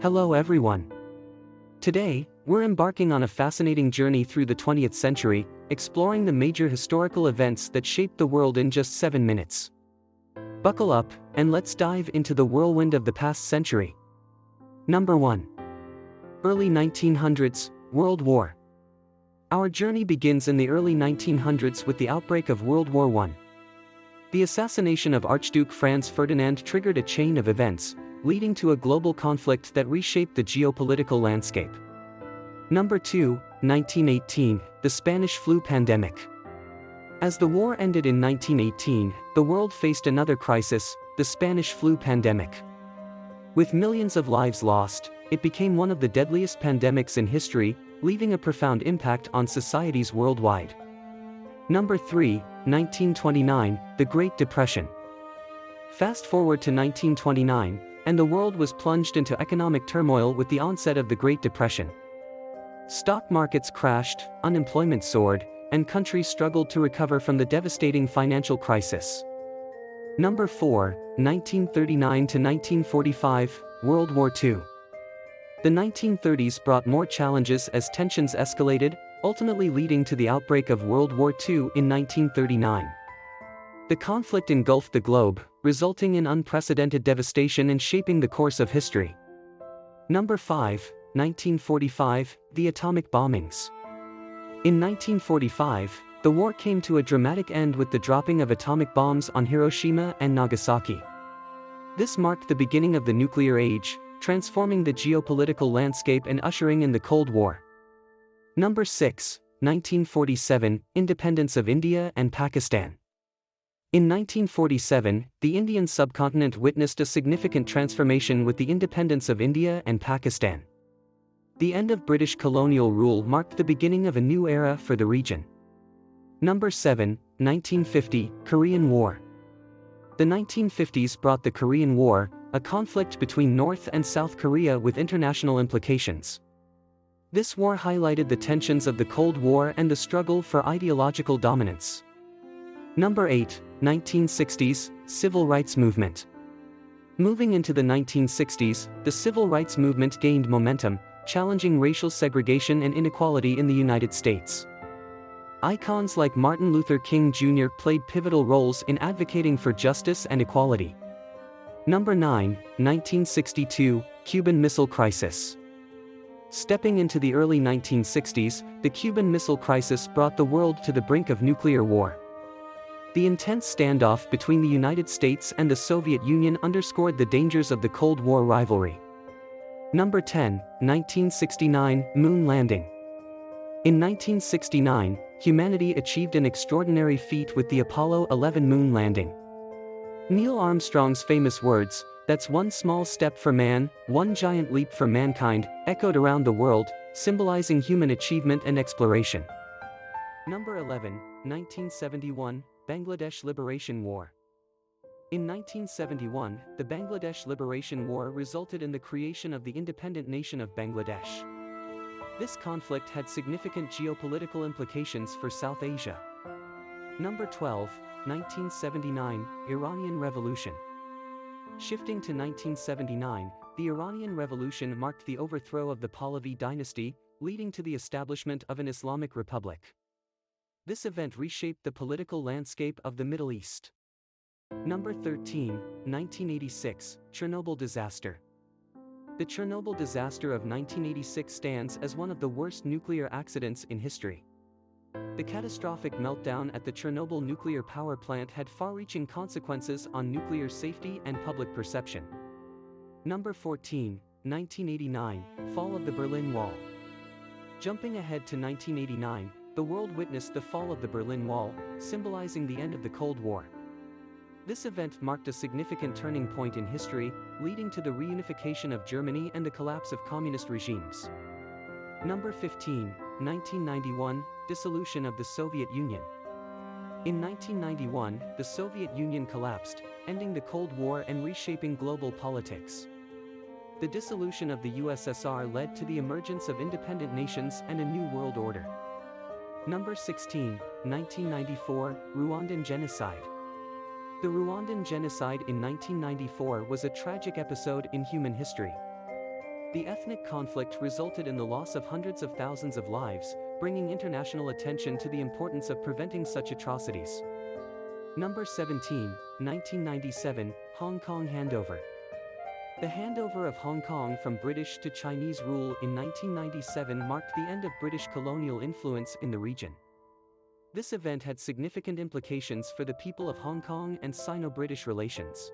Hello everyone. Today, we're embarking on a fascinating journey through the 20th century, exploring the major historical events that shaped the world in just 7 minutes. Buckle up, and let's dive into the whirlwind of the past century. Number 1. Early 1900s, World War. Our journey begins in the early 1900s with the outbreak of World War I. The assassination of Archduke Franz Ferdinand triggered a chain of events, leading to a global conflict that reshaped the geopolitical landscape. Number 2, 1918, the Spanish flu pandemic. As the war ended in 1918, the world faced another crisis, the Spanish flu pandemic. With millions of lives lost, it became one of the deadliest pandemics in history, leaving a profound impact on societies worldwide. Number 3, 1929, the Great Depression. Fast forward to 1929, and the world was plunged into economic turmoil with the onset of the Great Depression. Stock markets crashed, unemployment soared, and countries struggled to recover from the devastating financial crisis. Number 4, 1939 to 1945, World War II. The 1930s brought more challenges as tensions escalated, ultimately leading to the outbreak of World War II in 1939. The conflict engulfed the globe, resulting in unprecedented devastation and shaping the course of history. Number 5, 1945, the atomic bombings. In 1945, the war came to a dramatic end with the dropping of atomic bombs on Hiroshima and Nagasaki. This marked the beginning of the nuclear age, transforming the geopolitical landscape and ushering in the Cold War. Number 6, 1947, independence of India and Pakistan. In 1947, the Indian subcontinent witnessed a significant transformation with the independence of India and Pakistan. The end of British colonial rule marked the beginning of a new era for the region. Number 7, 1950, Korean War. The 1950s brought the Korean War, a conflict between North and South Korea with international implications. This war highlighted the tensions of the Cold War and the struggle for ideological dominance. Number 8, 1960s, Civil Rights Movement. Moving into the 1960s, the civil rights movement gained momentum, challenging racial segregation and inequality in the United States. Icons like Martin Luther King Jr. played pivotal roles in advocating for justice and equality. Number 9, 1962, Cuban Missile Crisis. Stepping into the early 1960s, the Cuban Missile Crisis brought the world to the brink of nuclear war. The intense standoff between the United States and the Soviet Union underscored the dangers of the Cold War rivalry. Number 10, 1969, Moon Landing. In 1969, humanity achieved an extraordinary feat with the Apollo 11 moon landing. Neil Armstrong's famous words, "That's one small step for man, one giant leap for mankind," echoed around the world, symbolizing human achievement and exploration. Number 11, 1971, Bangladesh Liberation War. In 1971, the Bangladesh Liberation War resulted in the creation of the independent nation of Bangladesh. This conflict had significant geopolitical implications for South Asia. Number 12, 1979, Iranian Revolution. Shifting to 1979, the Iranian Revolution marked the overthrow of the Pahlavi dynasty, leading to the establishment of an Islamic Republic. This event reshaped the political landscape of the Middle East. Number 13, 1986, Chernobyl disaster. The Chernobyl disaster of 1986 stands as one of the worst nuclear accidents in history. The catastrophic meltdown at the Chernobyl nuclear power plant had far-reaching consequences on nuclear safety and public perception. Number 14, 1989, Fall of the Berlin Wall. Jumping ahead to 1989, the world witnessed the fall of the Berlin Wall, symbolizing the end of the Cold War. This event marked a significant turning point in history, leading to the reunification of Germany and the collapse of communist regimes. Number 15, 1991, Dissolution of the Soviet Union. In 1991, the Soviet Union collapsed, ending the Cold War and reshaping global politics. The dissolution of the USSR led to the emergence of independent nations and a new world order. Number 16, 1994, Rwandan Genocide. The Rwandan genocide in 1994 was a tragic episode in human history. The ethnic conflict resulted in the loss of hundreds of thousands of lives, bringing international attention to the importance of preventing such atrocities. Number 17, 1997, Hong Kong Handover. The handover of Hong Kong from British to Chinese rule in 1997 marked the end of British colonial influence in the region. This event had significant implications for the people of Hong Kong and Sino-British relations.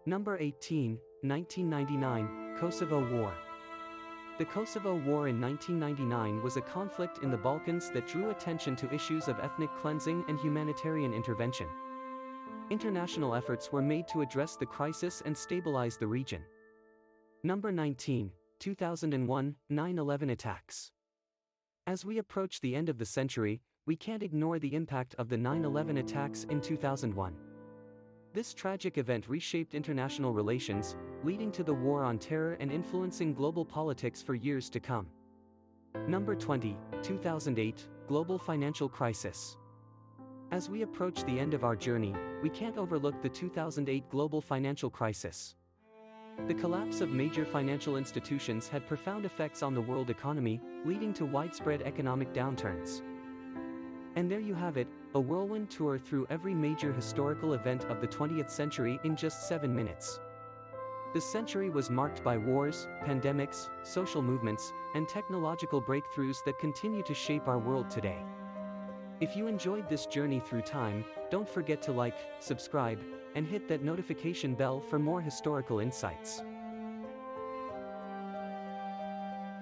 Number 18, 1999, Kosovo War. The Kosovo War in 1999 was a conflict in the Balkans that drew attention to issues of ethnic cleansing and humanitarian intervention. International efforts were made to address the crisis and stabilize the region. Number 19, 2001, 9/11 attacks. As we approach the end of the century, we can't ignore the impact of the 9/11 attacks in 2001. This tragic event reshaped international relations, leading to the War on Terror and influencing global politics for years to come. Number 20, 2008, Global Financial Crisis. As we approach the end of our journey, we can't overlook the 2008 global financial crisis. The collapse of major financial institutions had profound effects on the world economy, leading to widespread economic downturns. And there you have it, a whirlwind tour through every major historical event of the 20th century in just 7 minutes. The century was marked by wars, pandemics, social movements, and technological breakthroughs that continue to shape our world today. If you enjoyed this journey through time, don't forget to like, subscribe, and hit that notification bell for more historical insights.